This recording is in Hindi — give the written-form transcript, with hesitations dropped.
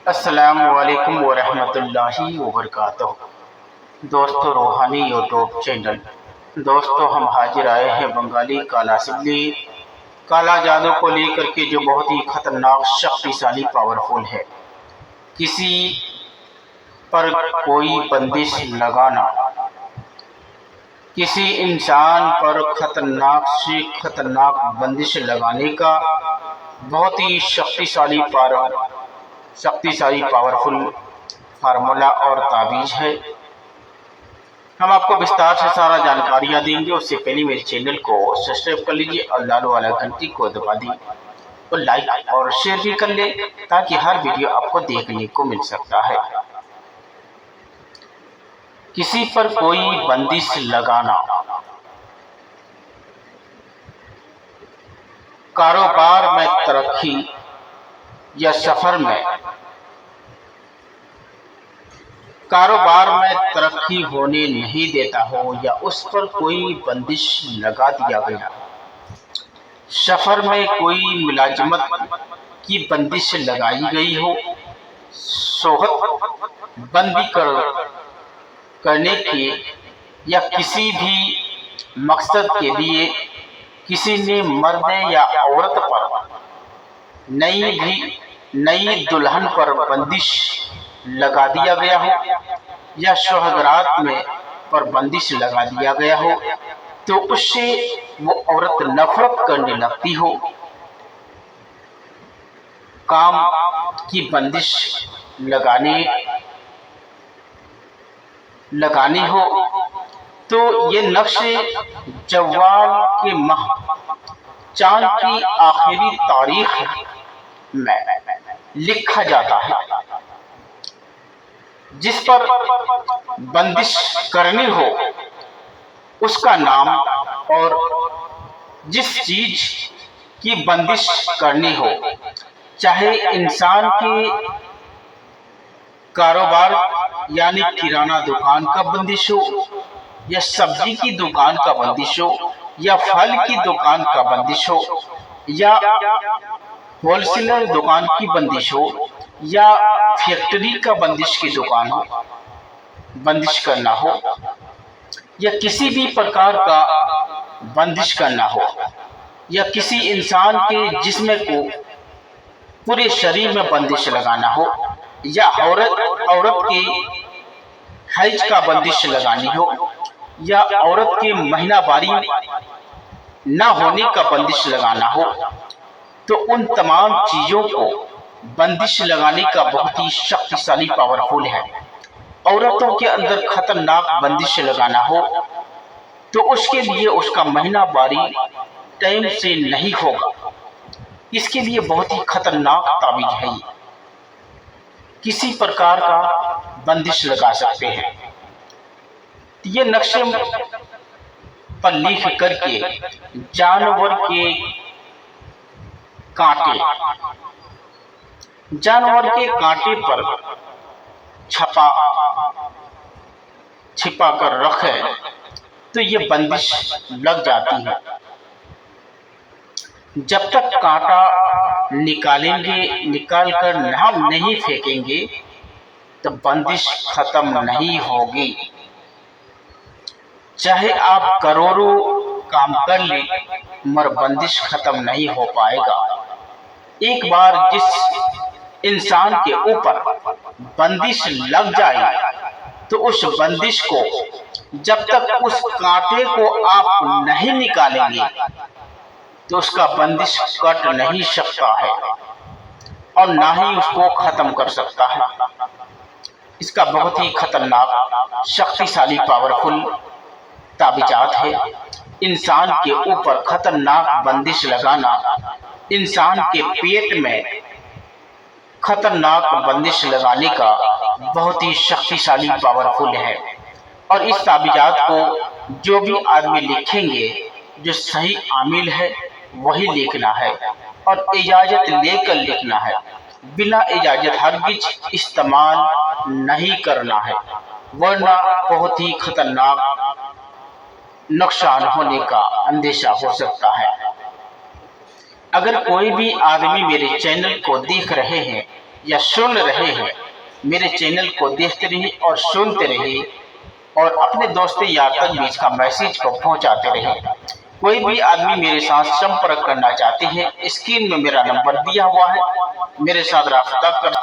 अस्सलामुअलैकुम वरहमतुल्लाहि वबरकातुहू। दोस्तों, रूहानी यूट्यूब चैनल। दोस्तों, हम हाजिर आए हैं बंगाली काला सिल्ली काला जादू को लेकर के, जो बहुत ही खतरनाक, शक्तिशाली, पावरफुल है। किसी पर कोई बंदिश लगाना, किसी इंसान पर खतरनाक से खतरनाक बंदिश लगाने का बहुत ही शक्तिशाली पावरफुल फार्मूला और ताबीज है। हम आपको विस्तार से सारा जानकारियाँ देंगे। उससे पहले मेरे चैनल को सब्सक्राइब कर लीजिए और लाल वाला घंटी को दबा दी और लाइक और शेयर भी कर ले, ताकि हर वीडियो आपको देखने को मिल सकता है। किसी पर कोई बंदिश लगाना, कारोबार में तरक्की या सफर में कारोबार में तरक्की होने नहीं देता हो, या उस पर कोई बंदिश लगा दिया गया। सफर में कोई मुलाजमत की बंदिश लगाई गई हो, सोहत बंदी करने के या किसी भी मकसद के लिए किसी ने मर्द या औरत पर नई दुल्हन पर बंदिश लगा दिया गया हो, या सुहागरात में पर बंदिश लगा दिया गया हो, तो उससे वो औरत नफरत करने लगती हो। काम की बंदिश लगानी हो, तो ये नक्शे जव्वाल के माह चांद की आखिरी तारीख में लिखा जाता है। जिस पर बंदिश करनी हो उसका नाम, और जिस चीज की बंदिश करनी हो, चाहे इंसान के कारोबार यानी किराना दुकान का बंदिश हो, या सब्जी की दुकान का बंदिश हो, या फल की दुकान का बंदिश हो, या होलसेलर दुकान की बंदिश हो, या फैक्ट्री का बंदिश की दुकान हो, बंदिश करना हो, या किसी भी प्रकार का बंदिश करना हो, या किसी इंसान के जिस्म को पूरे शरीर में बंदिश लगाना हो, या औरत के हैज का बंदिश लगानी हो, या औरत के महीनावारी न होने का बंदिश लगाना हो, तो उन तमाम चीजों को बंदिश लगाने का बहुत ही शक्तिशाली पावरफुल है। औरतों के अंदर खतरनाक बंदिश लगाना हो, तो उसके लिए उसका महीनावारी टाइम से नहीं होगा। इसके लिए बहुत ही खतरनाक ताबीज है। किसी प्रकार का बंदिश लगा सकते हैं। ये नक्शे पर लिख करके जानवर के कांटे पर छिपा कर रखे, तो ये बंदिश लग जाती है। जब तक कांटा निकाल कर हम नहीं फेंकेंगे, तो बंदिश खत्म नहीं होगी। चाहे आप करोड़ों काम कर ले, मगर बंदिश खत्म नहीं हो पाएगा। एक बार जिस इंसान के ऊपर बंदिश लग जाए, तो उस बंदिश को, जब तक उस कांटे को आप नहीं निकालेंगे, तो उसका बंदिश कट नहीं सकता है और ना ही उसको खत्म कर सकता है। इसका बहुत ही खतरनाक, शक्तिशाली, पावरफुल ताबीजात है। इंसान के ऊपर खतरनाक बंदिश लगाना, इंसान के पेट में खतरनाक बंदिश लगाने का बहुत ही शक्तिशाली, पावरफुल है। और इस ताबीजात को जो भी आदमी लिखेंगे, जो सही आमिल है वही लिखना है, और इजाजत लेकर लिखना है। बिना इजाजत हरगिज इस्तेमाल नहीं करना है, वरना बहुत ही खतरनाक नुकसान होने का अंदेशा हो सकता है। अगर कोई भी आदमी मेरे चैनल को देख रहे हैं या सुन रहे हैं, मेरे चैनल को देखते रहिए और सुनते रहिए और अपने दोस्तों यार तक बीच का मैसेज को पहुंचाते रहिए। कोई भी आदमी मेरे साथ संपर्क करना चाहते हैं, स्क्रीन में मेरा नंबर दिया हुआ है, मेरे साथ राब्ता कर